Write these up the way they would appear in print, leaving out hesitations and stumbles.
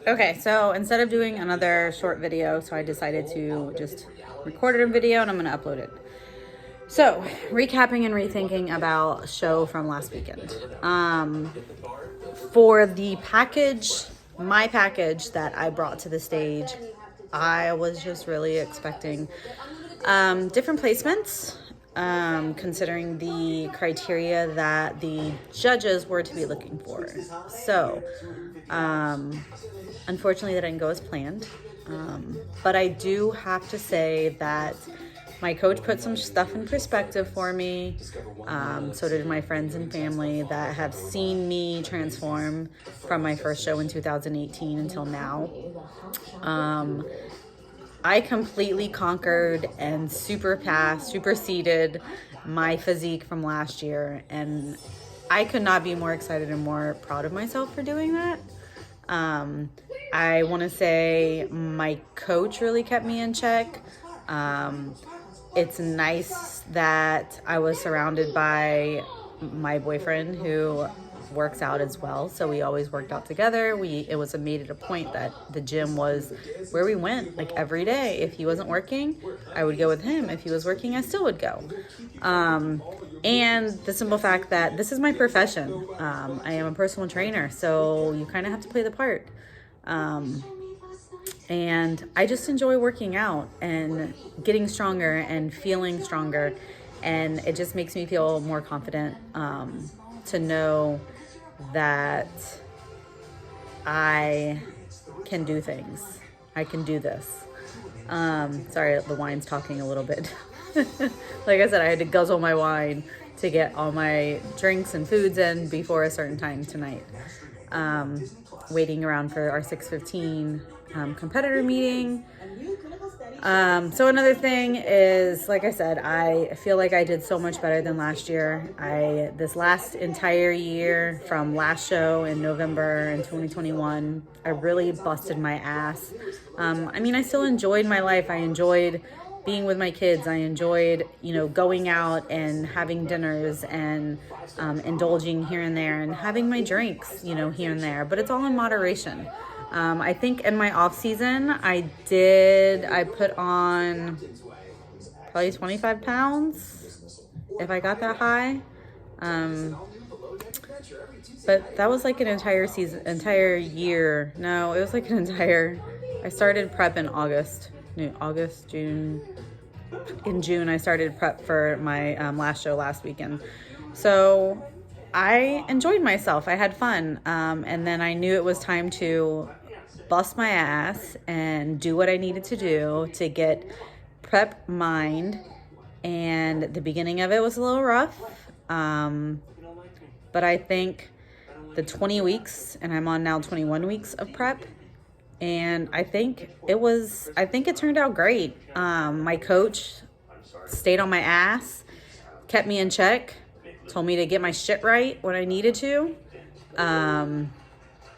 Okay, so instead of doing another short video, so I decided to just record it in video and I'm going to upload it. So, recapping and rethinking about a show from last weekend. For the package, my package that I brought to the stage, I was just really expecting different placements, considering the criteria that the judges were to be looking for. So, unfortunately, that didn't go as planned. But I do have to say that my coach put some stuff in perspective for me. So did my friends and family that have seen me transform from my first show in 2018 until now. I completely conquered and superseded my physique from last year. And I could not be more excited and more proud of myself for doing that. I want to say my coach really kept me in check. It's nice that I was surrounded by my boyfriend who works out as well, so we always worked out together. It was made it a point that the gym was where we went like every day. If he wasn't working, I would go with him. If he was working, I still would go. And the simple fact that this is my profession. I am a personal trainer, so you kind of have to play the part. And I just enjoy working out and getting stronger and feeling stronger. And it just makes me feel more confident to know that I can do things. I can do this. Sorry, the wine's talking a little bit. Like I said, I had to guzzle my wine to get all my drinks and foods in before a certain time tonight. Waiting around for our 6:15 competitor meeting. So another thing is, like I said, I feel like I did so much better than last year. This last entire year from last show in November in 2021, I really busted my ass. I still enjoyed my life. I enjoyed being with my kids. I enjoyed, going out and having dinners and indulging here and there and having my drinks, here and there. But it's all in moderation. I think in my off season, I put on probably 25 pounds if I got that high. But that was like an entire year. No, it was like I started prep in June. In June, I started prep for my last show last weekend. So I enjoyed myself. I had fun. And then I knew it was time to bust my ass and do what I needed to do to get prep mind. And the beginning of it was a little rough. But I think the 20 weeks, and I'm on now 21 weeks of prep. And I think it turned out great. My coach stayed on my ass, kept me in check, told me to get my shit right when I needed to.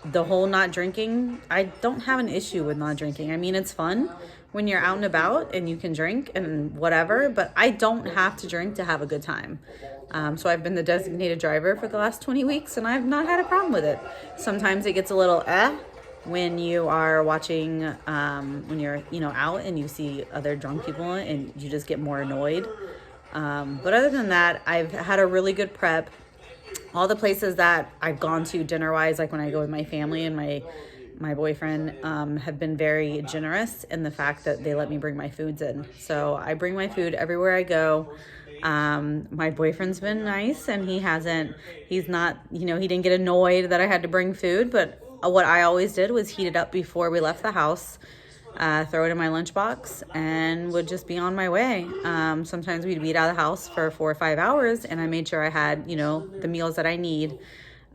The whole not drinking, I don't have an issue with not drinking. It's fun when you're out and about and you can drink and whatever, but I don't have to drink to have a good time. So I've been the designated driver for the last 20 weeks and I've not had a problem with it. Sometimes it gets a little when you are watching, when you're, out and you see other drunk people and you just get more annoyed. But other than that, I've had a really good prep. All the places that I've gone to dinner-wise, like when I go with my family and my boyfriend, have been very generous in the fact that they let me bring my foods in. So I bring my food everywhere I go. My boyfriend's been nice and he didn't get annoyed that I had to bring food, but what I always did was heat it up before we left the house, throw it in my lunchbox, and would just be on my way. Sometimes we'd be out of the house for 4 or 5 hours, and I made sure I had, the meals that I need.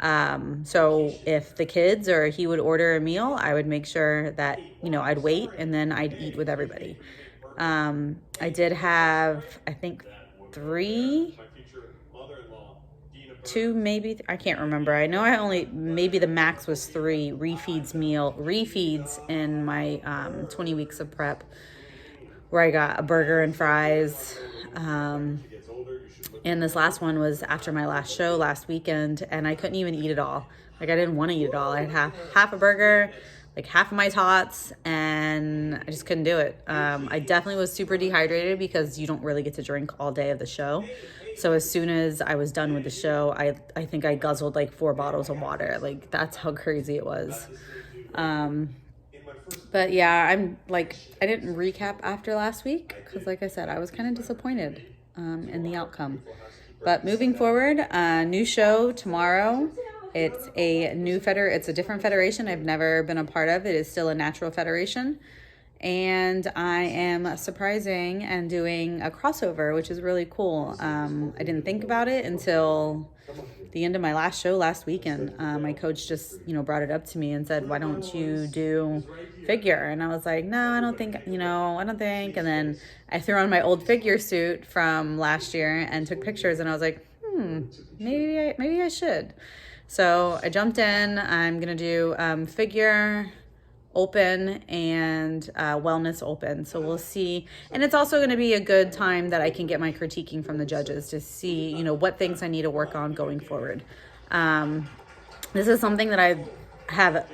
So if the kids or he would order a meal, I would make sure that, I'd wait, and then I'd eat with everybody. I did have, I think, two, maybe, I can't remember. I know maybe the max was 3 refeeds in my 20 weeks of prep, where I got a burger and fries. And this last one was after my last show last weekend, and I couldn't even eat it all. Like I didn't want to eat it all. I had half a burger, like half of my tots, and I just couldn't do it. I definitely was super dehydrated because you don't really get to drink all day of the show. So as soon as I was done with the show, I think I guzzled like 4 bottles of water. Like that's how crazy it was. But yeah, I'm like, I didn't recap after last week because like I said, I was kind of disappointed in the outcome. But moving forward, new show tomorrow. It's a different federation I've never been a part of. It is still a natural federation. And I am surprising and doing a crossover, which is really cool. I didn't think about it until the end of my last show last weekend. My coach just, brought it up to me and said, why don't you do figure? And I was like, no, I don't think. And then I threw on my old figure suit from last year and took pictures, and I was like, maybe I should. So I jumped in. I'm going to do figure, open, and wellness open. So we'll see. And it's also going to be a good time that I can get my critiquing from the judges to see, what things I need to work on going forward. This is something that I have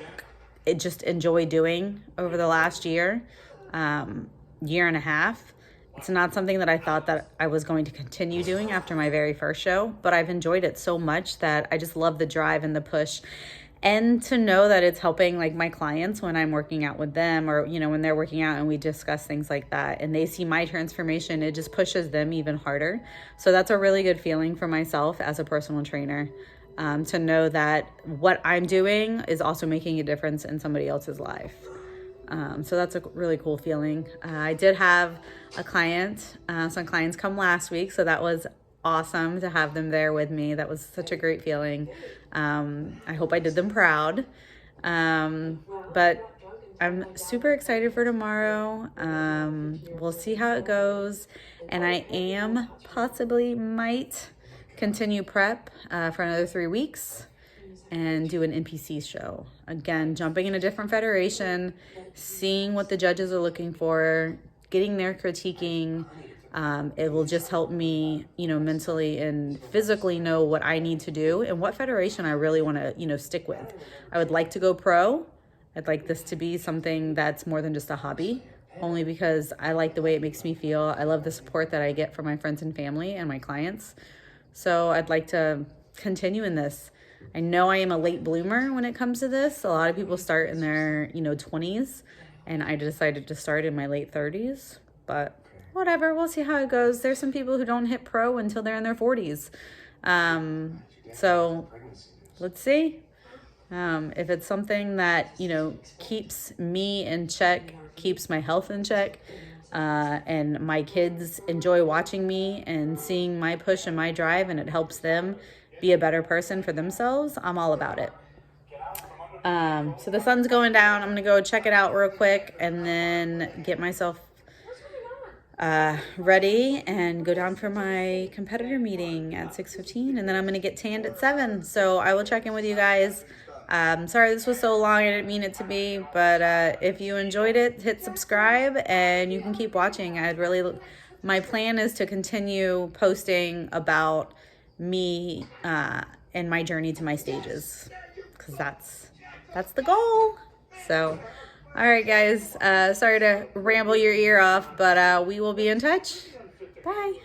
just enjoyed doing over the last year and a half. It's not something that I thought that I was going to continue doing after my very first show, but I've enjoyed it so much that I just love the drive and the push. And to know that it's helping like my clients when I'm working out with them, or, when they're working out and we discuss things like that and they see my transformation, it just pushes them even harder. So that's a really good feeling for myself as a personal trainer, to know that what I'm doing is also making a difference in somebody else's life. So that's a really cool feeling. I did have some clients come last week, so that was awesome to have them there with me. That was such a great feeling. I hope I did them proud. But I'm super excited for tomorrow. We'll see how it goes. And I might continue prep for another 3 weeks and do an NPC show. Again, jumping in a different federation, seeing what the judges are looking for, getting their critiquing. It will just help me, mentally and physically know what I need to do and what federation I really want to, stick with. I would like to go pro. I'd like this to be something that's more than just a hobby, only because I like the way it makes me feel. I love the support that I get from my friends and family and my clients. So I'd like to continue in this. I know I am a late bloomer when it comes to this. A lot of people start in their, 20s, and I decided to start in my late 30s, but whatever, we'll see how it goes. There's some people who don't hit pro until they're in their 40s. So let's see. If it's something that, keeps me in check, keeps my health in check, and my kids enjoy watching me and seeing my push and my drive, and it helps them be a better person for themselves, I'm all about it. So the sun's going down. I'm going to go check it out real quick and then get myself ready and go down for my competitor meeting at 6:15, and then I'm going to get tanned at 7. So I will check in with you guys. Sorry this was so long. I didn't mean it to be, but if you enjoyed it, hit subscribe and you can keep watching. My plan is to continue posting about me and my journey to my stages, because that's the goal. So all right, guys, sorry to ramble your ear off, but we will be in touch. Bye.